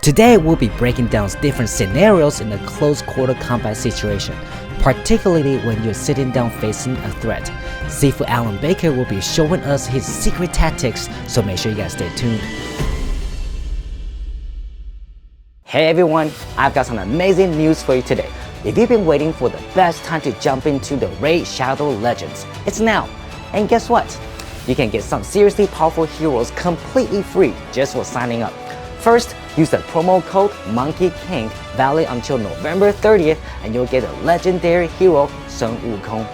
Today we'll be breaking down different scenarios in a close quarter combat situation, particularly when you're sitting down facing a threat. Sifu Alan Baker will be showing us his secret tactics, so make sure you guys stay tuned. Hey everyone, I've got some amazing news for you today. If you've been waiting for the best time to jump into the Raid Shadow Legends, it's now. And guess what? You can get some seriously powerful heroes completely free just for signing up. First, use the promo code Monkey King, valid until November 30th, and you'll get a legendary hero, Sun Wukong.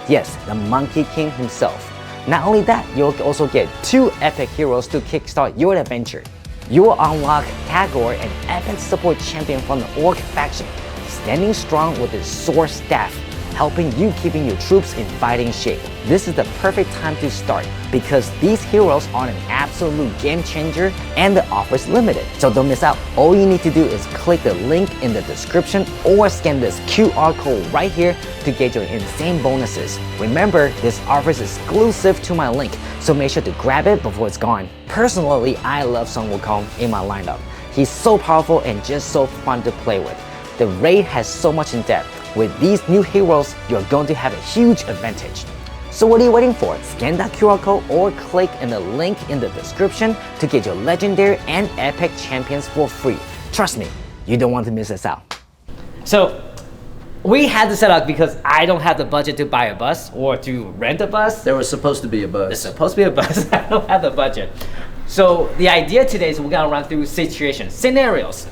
Yes, the Monkey King himself. Not only that, you'll also get 2 epic heroes to kickstart your adventure. You will unlock Kagor, an epic support champion from the Orc faction, standing strong with his sword staff, helping you keeping your troops in fighting shape. This is the perfect time to start because these heroes are an absolute game changer and the offer is limited. So don't miss out. All you need to do is click the link in the description or scan this QR code right here to get your insane bonuses. Remember, this offer is exclusive to my link, so make sure to grab it before it's gone. Personally, I love Sun Wukong in my lineup. He's so powerful and just so fun to play with. The raid has so much in depth. With these new heroes, you're going to have a huge advantage. So what are you waiting for? Scan that QR code or click in the link in the description to get your legendary and epic champions for free. Trust me, you don't want to miss this out. So we had to set up because I don't have the budget to buy a bus or to rent a bus. There was supposed to be a bus. There's supposed to be a bus. I don't have the budget. So the idea today is we're gonna run through situations, scenarios,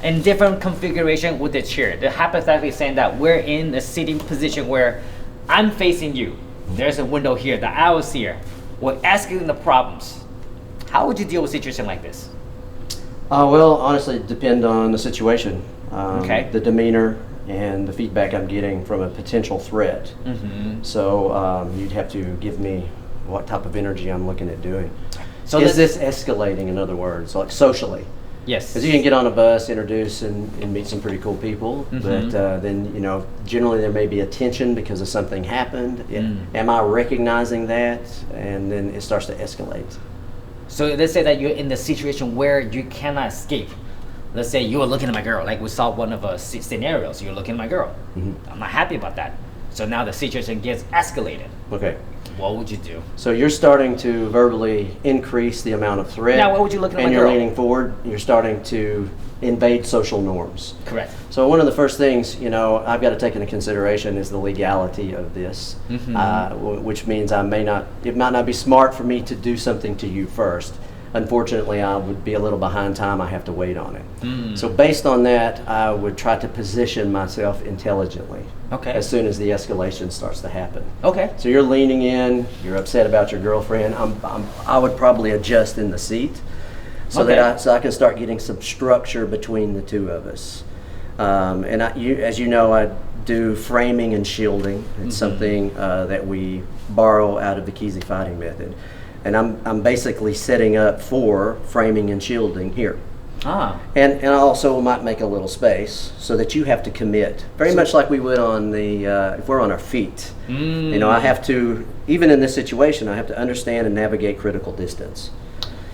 in different configuration with the chair. They're hypothetically saying that we're in a sitting position where I'm facing you. There's a window here, the aisle's here. We're asking the problems. How would you deal with a situation like this? Well, honestly, it depends on the situation. Okay. The demeanor and the feedback I'm getting from a potential threat. So you'd have to give me what type of energy I'm looking at doing. So is this escalating, in other words, like socially? Yes. Because you can get on a bus, introduce, and meet some pretty cool people, but then, you know, generally there may be a tension because of something happened. Am I recognizing that? And then it starts to escalate. So let's say that you're in the situation where you cannot escape. Let's say you were looking at my girl, like we saw one of our scenarios, you're looking at my girl. I'm not happy about that. So now the situation gets escalated. Okay. What would you do? So you're starting to verbally increase the amount of threat. Now, what would you look at my girl? And you're leaning forward. You're starting to invade social norms. Correct. So one of the first things, you know, I've got to take into consideration is the legality of this, which means it might not be smart for me to do something to you first. Unfortunately, I would be a little behind time. I have to wait on it. So based on that, I would try to position myself intelligently. Okay. As soon as the escalation starts to happen. Okay. So you're leaning in. You're upset about your girlfriend. I would probably adjust in the seat, so that I can start getting some structure between the two of us. And as you know, I do framing and shielding. It's something that we borrow out of the Keysi Fighting Method. And I'm basically setting up for framing and shielding here. And I also might make a little space so that you have to commit, very much like we would on the if we're on our feet. You know, I have to, even in this situation, I have to understand and navigate critical distance.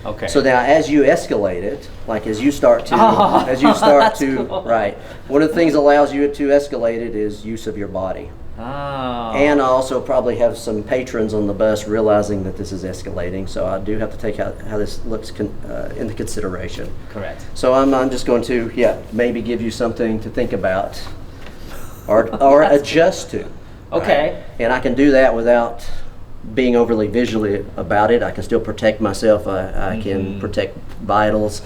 Okay. So now, as you escalate it, like as you start to, cool. Right. One of the things that allows you to escalate it is use of your body. And I also probably have some patrons on the bus realizing that this is escalating, so I do have to take how this looks into consideration. Correct. So I'm just going to, maybe give you something to think about or adjust to. Okay. Right? And I can do that without being overly visually about it. I can still protect myself. I can protect vitals.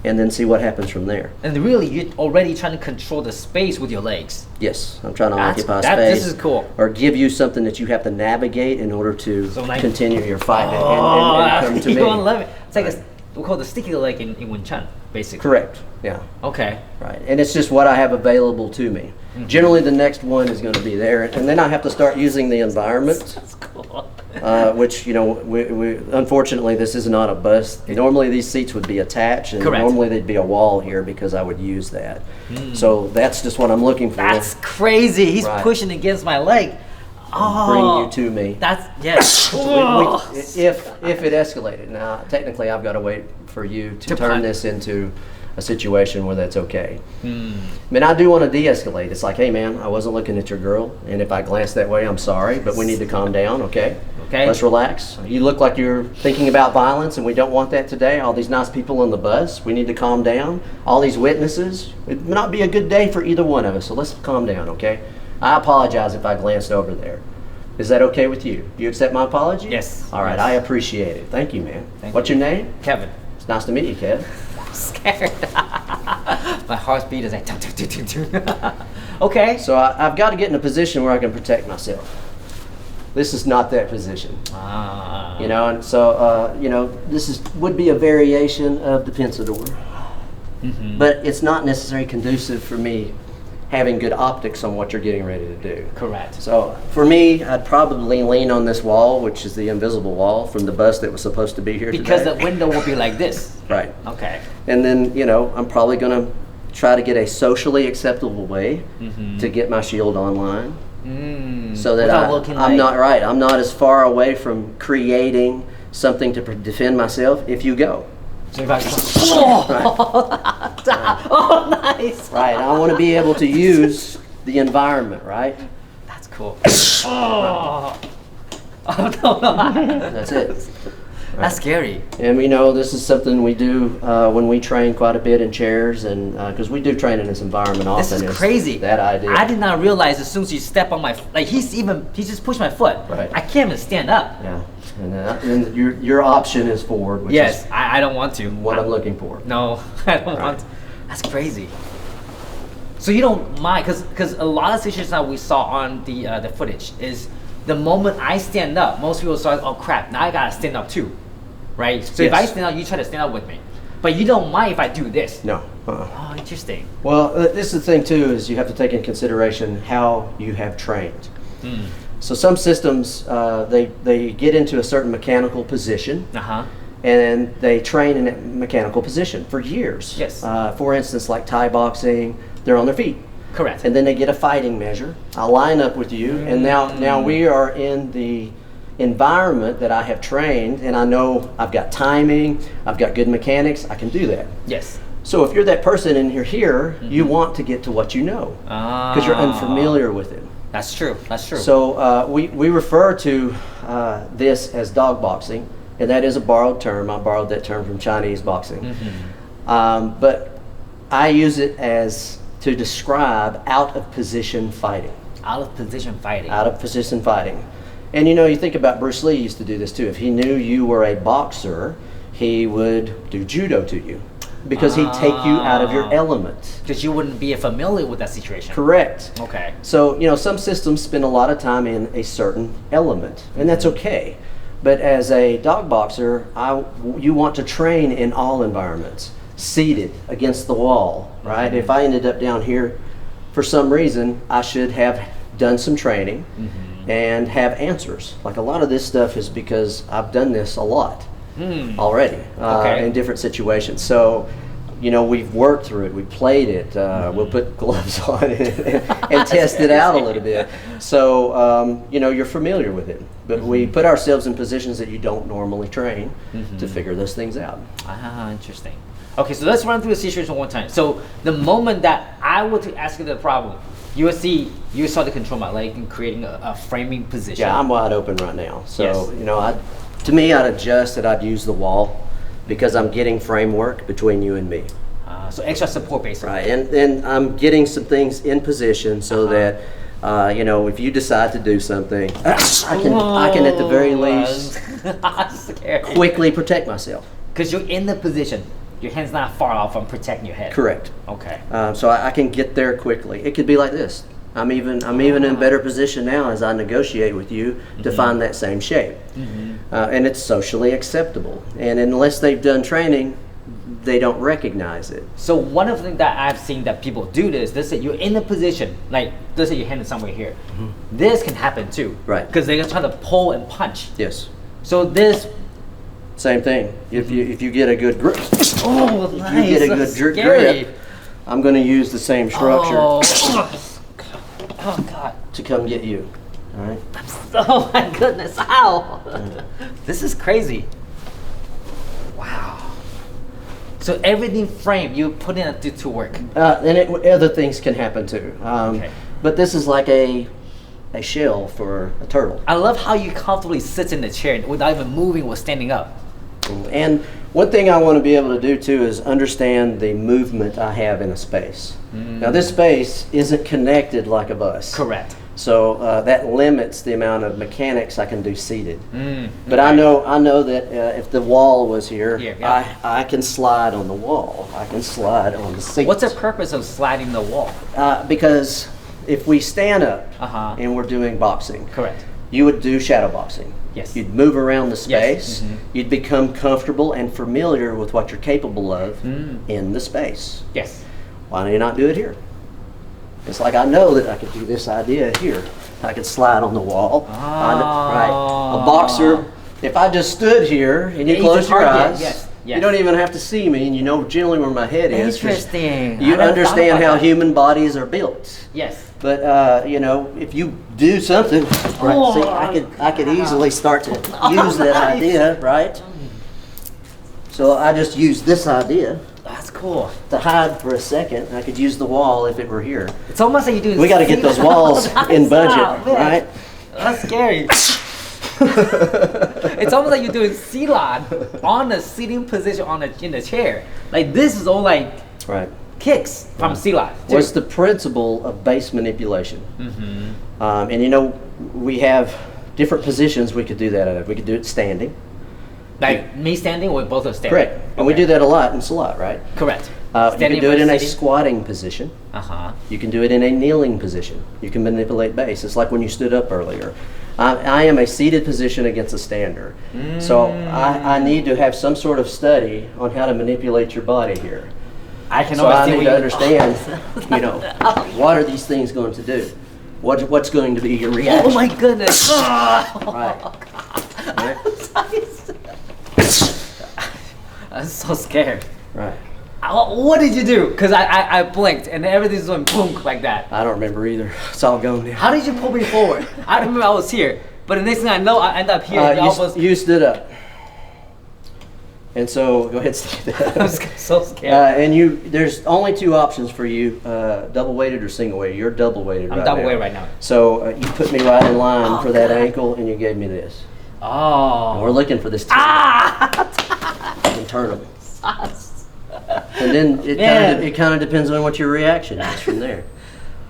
And then see what happens from there. And really, you're already trying to control the space with your legs. Yes, I'm trying to occupy space. This is cool. Or give you something that you have to navigate in order to continue your fight and come to me. I love it. It's like we call it the sticky leg in Wing Chun, basically. Correct. Yeah. Okay. Right, and it's just what I have available to me. Generally, the next one is going to be there, and then I have to start using the environment. That's cool. Which, you know, we unfortunately this is not a bus. Normally these seats would be attached, and normally there'd be a wall here because I would use that. So that's just what I'm looking for. That's crazy. He's pushing against my leg. Bring you to me. That's yes. If it escalated, now technically I've got to wait for you to turn this into a situation where that's okay. I mean, I do want to de-escalate. It's like, hey man, I wasn't looking at your girl, and if I glance that way, I'm sorry, but we need to calm down, okay? Okay. Let's relax. You look like you're thinking about violence, and we don't want that today. All these nice people on the bus, we need to calm down. All these witnesses, it may not be a good day for either one of us, so let's calm down, okay? I apologize if I glanced over there. Is that okay with you? Do you accept my apology? Yes. All right, Yes. I appreciate it. Thank you, man. What's you. your name? Kevin. It's nice to meet you, Kev. I'm scared. My heartbeat is like. Okay. So I've got to get in a position where I can protect myself. This is not that position. You know, and so, you know, this would be a variation of the Pensador. But it's not necessarily conducive for me having good optics on what you're getting ready to do. Correct. So for me, I'd probably lean on this wall, which is the invisible wall from the bus that was supposed to be here Because today. the window will be like this. Right. Okay. And then, you know, I'm probably going to try to get a socially acceptable way to get my shield online. So that I'm not as far away from creating something to defend myself if you go. So if I Oh, nice. Right, I want to be able to use the environment, right? That's cool. Oh no. That's it. That's scary. And we know this is something we do when we train quite a bit in chairs, and because we do train in this environment often. This is crazy. That idea. I did not realize as soon as you step on my he just pushed my foot. Right. I can't even stand up. Yeah. And your option is forward, which Yes, is I don't want to. what I'm looking for. No, I don't want to. That's crazy. So you don't mind, because a lot of situations that we saw on the footage is the moment I stand up, most people start, oh crap, now I gotta stand up too, right? So if I stand up, you try to stand up with me, but you don't mind if I do this. No. Oh, interesting. Well, this is the thing too, is you have to take in consideration how you have trained. So some systems, they get into a certain mechanical position, and they train in that mechanical position for years. Yes. For instance, like Thai boxing, they're on their feet. Correct. And then they get a fighting measure. I'll line up with you, and now we are in the environment that I have trained, and I know I've got timing, I've got good mechanics, I can do that. Yes. So if you're that person and you're here, you want to get to what you know, because you're unfamiliar with it. That's true. That's true. So we refer to this as dog boxing, and that is a borrowed term. I borrowed that term from Chinese boxing. But I use it as to describe out of position fighting. Out of position fighting. Out of position fighting. And you know, you think about Bruce Lee used to do this too. If he knew you were a boxer, he would do judo to you, because he'd take you out of your element. Because you wouldn't be familiar with that situation. Correct. Okay. So, you know, some systems spend a lot of time in a certain element, and that's okay. But as a dog boxer, you want to train in all environments, seated against the wall, right? If I ended up down here, for some reason, I should have done some training and have answers. Like a lot of this stuff is because I've done this a lot already in different situations. So, you know, we've worked through it, we've played it, we'll put gloves on it and test it out a little bit. So, you know, you're familiar with it. But we put ourselves in positions that you don't normally train to figure those things out. Ah, interesting. Okay, so let's run through the situation one time. So the moment that I were to ask you the problem, you start to control my leg and creating a framing position. Yeah, I'm wide open right now. So, you know, to me, I'd adjust that I'd use the wall, because I'm getting framework between you and me. So extra support, basically. Right, and I'm getting some things in position so that, you know, if you decide to do something, I can at the very least quickly protect myself. Because you're in the position. Your hand's not far off from protecting your head. Correct. Okay. So I can get there quickly. It could be like this. I'm even in better position now as I negotiate with you to find that same shape. And it's socially acceptable. And unless they've done training, they don't recognize it. So one of the things that I've seen that people do this, let's say you're in a position, like let's say your hand is somewhere here. This can happen too. Right. Because they're gonna try to pull and punch. Yes. So this. Same thing. If you get a good grip. Oh, nice. You get a good grip. I'm going to use the same structure. Oh God. To come get you. All right. Oh my goodness! Ow! This is crazy. Wow. So everything frame, you put in to work. Other things can happen too. Okay. But this is like a shell for a turtle. I love how you comfortably sit in the chair without even moving or standing up. And one thing I want to be able to do too is understand the movement I have in a space. Now this space isn't connected like a bus. Correct. So that limits the amount of mechanics I can do seated. But okay. I know that if the wall was here, yeah. I can slide on the wall. I can slide on the seat. What's the purpose of sliding the wall? Because if we stand up and we're doing boxing, correct, you would do shadow boxing. Yes. You'd move around the space. Yes. You'd become comfortable and familiar with what you're capable of in the space. Yes. Why do you not do it here? It's like I know that I could do this idea here. I could slide on the wall. Right. A boxer, if I just stood here and you close your eyes, you don't even have to see me, and you know generally where my head is. Interesting. You understand how human bodies are built. Yes. But you know, if you do something, see, I could easily start to use that idea, right? So I just use this idea. That's cool. To hide for a second. I could use the wall if it were here. It's almost like you're doing. We got to get those walls in budget, right? That's scary. It's almost like you're doing C-Lon on the seating position in the chair. Like this is all like kicks from C-Lon. Well, it's the principle of base manipulation. And you know, we have different positions we could do that at. We could do it standing. Like me standing or both of standing? Correct. And we do that a lot in Salat, right? Correct. You can do it in a squatting position. Uh-huh. You can do it in a kneeling position. You can manipulate base. It's like when you stood up earlier. I am a seated position against a stander. So I need to have some sort of study on how to manipulate your body here. I need to understand, you know, what are these things going to do? What's going to be your reaction? Oh my goodness. Right. I'm so scared. Right. What did you do? Because I blinked and everything's going boom like that. I don't remember either. It's all gone now. How did you pull me forward? I remember I was here, but the next thing I know, I end up here. You stood up. And so, go ahead, stand up. I was so scared. And there's only two options for you, double weighted or single weighted. You're double weighted I'm double weighted right now. So you put me right in line for that ankle and you gave me this. Oh. And we're looking for this and turn them. And then it kind of depends on what your reaction is from there.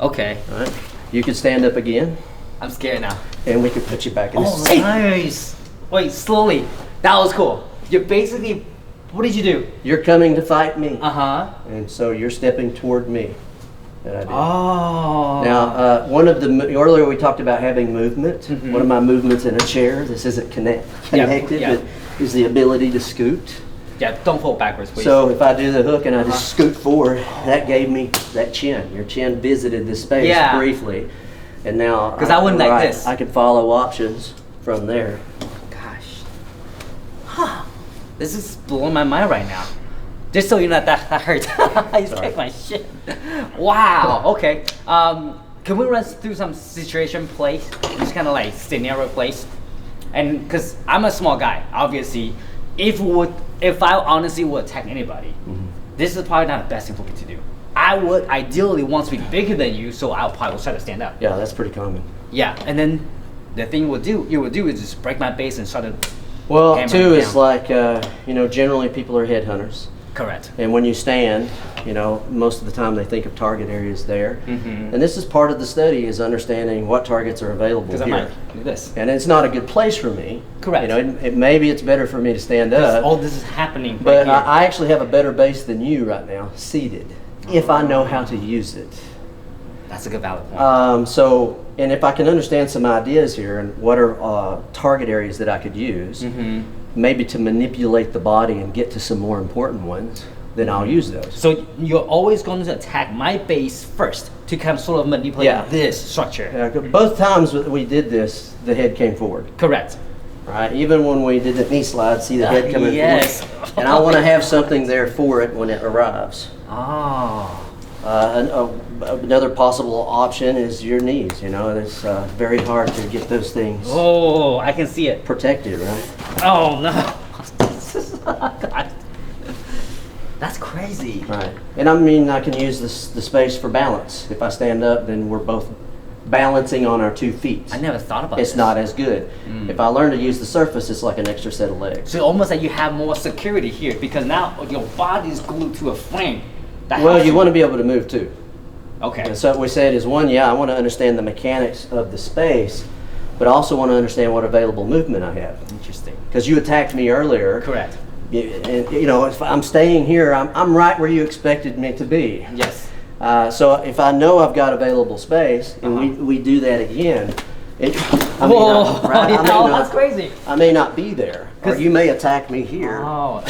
Okay. All right. You could stand up again. I'm scared now. And we could put you back in the seat. Nice. Wait, slowly. That was cool. You're basically, what did you do? You're coming to fight me. Uh-huh. And so you're stepping toward me. That I did. Oh. Now, earlier we talked about having movement. One of my movements in a chair, this isn't connected, but is the ability to scoot. Yeah, don't fall backwards, please. So if I do the hook and I just scoot forward, that gave me that chin. Your chin visited this space briefly. And now, because I wouldn't like this. I could follow options from there. Gosh. Huh. This is blowing my mind right now. Just so you know that hurt. I just kicked my shit. Wow. Okay. Can we run through some situation plays? Just kind of like scenario plays. And because I'm a small guy, obviously, if I honestly would attack anybody, this is probably not the best thing for me to do. I would ideally want to be bigger than you, so I'll probably try to stand up. Yeah, that's pretty common. Yeah, and then the thing you would do is just break my base and start to. Well, too, is like generally people are headhunters. Correct. And when you stand, most of the time they think of target areas there. And this is part of the study, is understanding what targets are available here. Because I might do this. And it's not a good place for me. Correct. Maybe it's better for me to stand up. All this is happening. But right here. I actually have a better base than you right now, seated, if I know how to use it. That's a good valid point. And if I can understand some ideas here and what are target areas that I could use, maybe to manipulate the body and get to some more important ones, then I'll use those. So you're always going to attack my base first to kind of sort of manipulate this structure. Yeah, both times we did this, the head came forward. Correct. Right, even when we did the knee slide, see the head coming forward. And I want to have something there for it when it arrives. Oh. Another possible option is your knees. It's very hard to get those things. Oh, I can see it. Protected, right? Oh no. God. That's crazy. Right. And I mean, I can use the space for balance. If I stand up, then we're both balancing on our 2 feet. I never thought about It's this. not as good. If I learn to use the surface, it's like an extra set of legs. So almost like you have more security here because now your body is glued to a frame. That Well, helps you want to be able to move too. Okay. And so what we said is one, I want to understand the mechanics of the space, but I also want to understand what available movement I have. Interesting. Because you attacked me earlier. Correct. And you know, if I'm staying here, I'm right where you expected me to be. Yes. So if I know I've got available space, and we do that again, Whoa, that's crazy. I may not be there, or you may attack me here. Oh,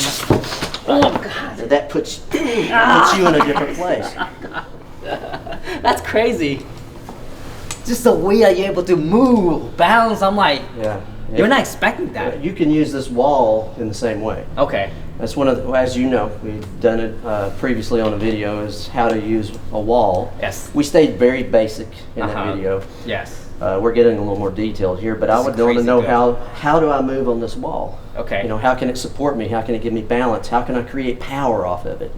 God. That puts you in a different place. That's crazy. Just the way that you're able to move, bounce, I'm like, Yeah. you're not expecting that. You can use this wall in the same way. Okay. That's one of the, as you know, we've done it previously on a video, is how to use a wall. Yes. We stayed very basic in that video. Yes. We're getting a little more detailed here, but I would want to know how do I move on this wall? Okay. You know, how can it support me? How can it give me balance? How can I create power off of it?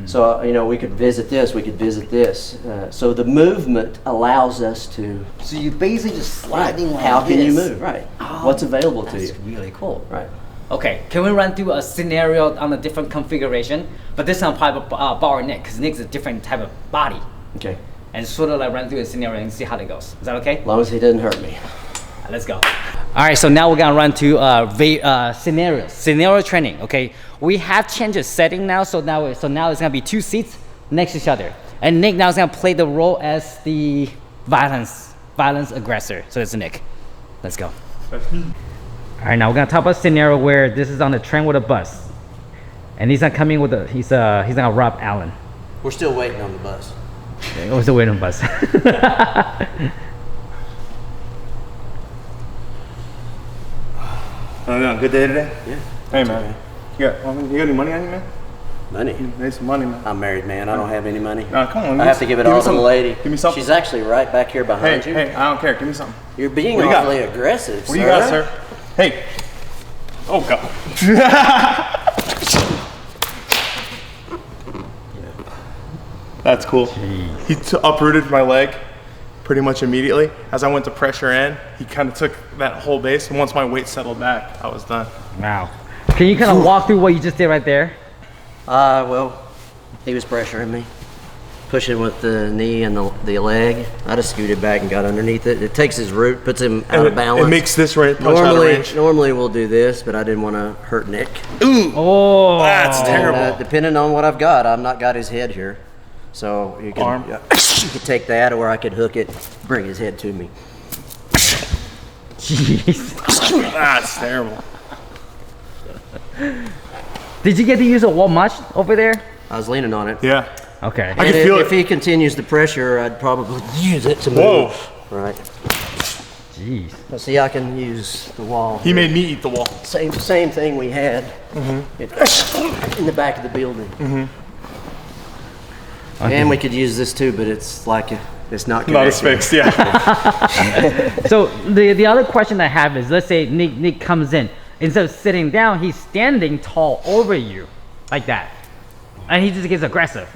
So, you know, we could visit this, we could visit this. So the movement allows us to... So you basically just sliding like How can you this. move? Right. Oh, What's available to you? That's really cool. Right. Okay, can we run through a scenario on a different configuration? But this time probably borrow Nick, because Nick's a different type of body. Okay. And sort of like run through a scenario and see how that goes. Is that okay? As long as he doesn't hurt me. Let's go. All right, so now we're gonna run to scenario training. Okay, we have changed the setting now, so now it's gonna be 2 seats next to each other, and Nick now is gonna play the role as the violence aggressor. So it's Nick. Let's go. All right, now we're gonna talk about a scenario where this is on a train with a bus, and he's not coming with he's gonna rob Alan. We're still waiting on the bus. Okay, we're still waiting on the bus. Good day today? Yeah. Hey man, you got any money on you, man? Money? Need some money, man. I'm married, man. I don't have any money. Nah, come on. I have to give it all to the lady. Give me something. She's actually right back here behind you. Hey, I don't care. Give me something. You're being What do you got? awfully aggressive, What do you got, sir? Hey. Oh God. That's cool. He uprooted my leg pretty much immediately. As I went to pressure in, he kind of took that whole base, and once my weight settled back, I was done. Wow. Can you kind of walk through what you just did right there? Well, he was pressuring me, pushing with the knee and the leg. I just scooted back and got underneath it. It takes his root, puts him out of balance. It makes this punch out of range. Normally we'll do this, but I didn't want to hurt Nick. Ooh. Oh, That's And, terrible. depending on what I've got, I've not got his head here. So you can, Arm. you could take that, or I could hook it, bring his head to me. Jeez. That's terrible. Did you get to use a wall much over there? I was leaning on it. Yeah. Okay. I And can feel if it. he continues the pressure, I'd probably use it to move. Whoa. Right. Jeez. But see, I can use the wall. He made me eat the wall. Same thing we had in the back of the building. And we could use this too, but it's like it's not Not as connected. fixed, yeah. So the other question I have is, let's say Nick comes in. Instead of sitting down, he's standing tall over you, like that. And he just gets aggressive.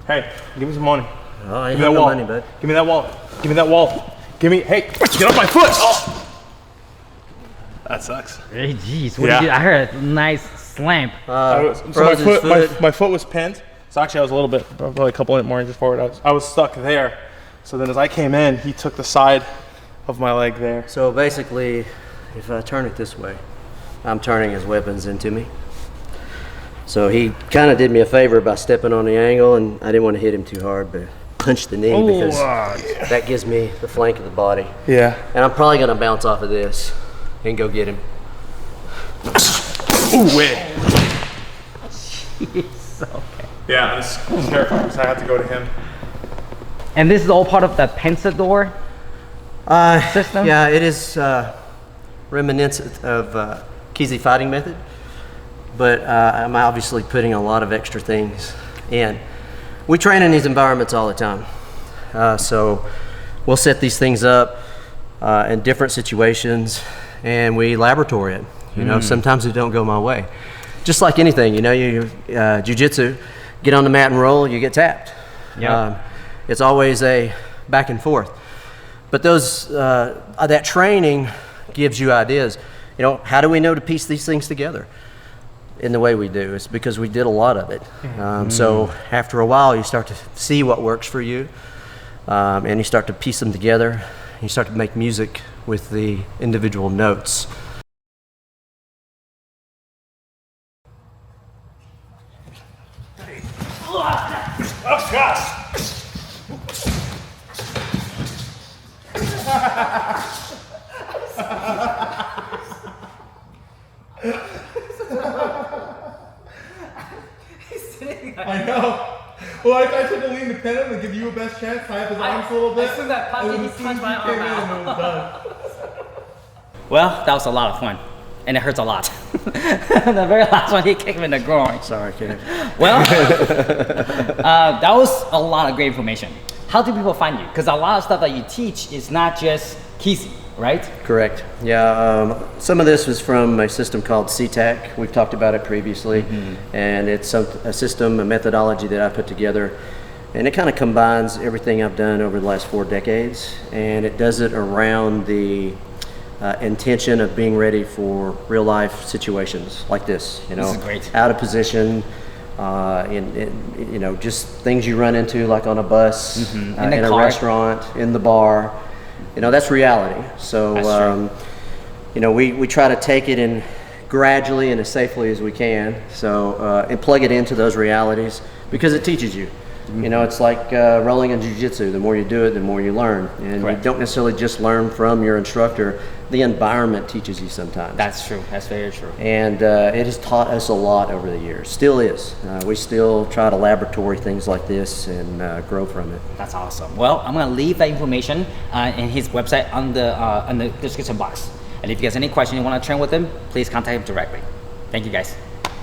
Hey, give me some money. Oh, I ain't Give me got that no wall. money, bud. Give me that wall. Give me that wall. Give me, hey, get off my foot. Oh. That sucks. Hey, jeez. What Yeah. did you, I heard a nice slam. Froze his foot. My foot was pinned. So actually I was a little bit, probably a couple more inches forward. I was stuck there. So then as I came in, he took the side of my leg there. So basically, if I turn it this way, I'm turning his weapons into me. So he kind of did me a favor by stepping on the angle, and I didn't want to hit him too hard, but punched the knee because that gives me the flank of the body. Yeah. And I'm probably going to bounce off of this and go get him. Ooh, wait. Jeez, okay. Yeah, I was terrified because I had to go to him. And this is all part of the Pensador system? Yeah, it is reminiscent of Keysi Fighting Method, but I'm obviously putting a lot of extra things in. We train in these environments all the time, so we'll set these things up in different situations, and we laboratory it. You know, sometimes it don't go my way. just like anything, you know, jiu-jitsu, get on the mat and roll, you get tapped. Yeah. It's always a back and forth. But that training gives you ideas. You know, how do we know to piece these things together in the way we do? It's because we did a lot of it. So after a while, you start to see what works for you, and you start to piece them together. You start to make music with the individual notes. Oh, gosh. I know. Well, I tried to lean the pen and give you a best chance, tie up his arms a little bit. As soon as that puppy, he punched my arm out. And it was done. Well, that was a lot of fun, and it hurts a lot. The very last one, he kicked me in the groin. Sorry, kid. Well, that was a lot of great information. How do people find you? Because a lot of stuff that you teach is not just Keysi, right? Correct. Yeah, some of this was from a system called CTAC. We've talked about it previously, and it's a system, a methodology that I put together, and it kind of combines everything I've done over the last 4 decades, and it does it around the intention of being ready for real life situations like this. You know, This is great. out of position. You know, just things you run into, like on a bus, In in a car. restaurant, in the bar. You know, that's reality. So, That's true. you know, we try to take it in gradually and as safely as we can. So, and plug it into those realities because it teaches you. You know, it's like rolling in jiu-jitsu. The more you do it, the more you learn. And Correct. you don't necessarily just learn from your instructor. The environment teaches you sometimes. That's true. That's very true. And it has taught us a lot over the years. Still is. We still try to laboratory things like this and grow from it. That's awesome. Well, I'm gonna leave that information in his website on the description box. And if you guys have any questions you want to train with him, please contact him directly. Thank you, guys.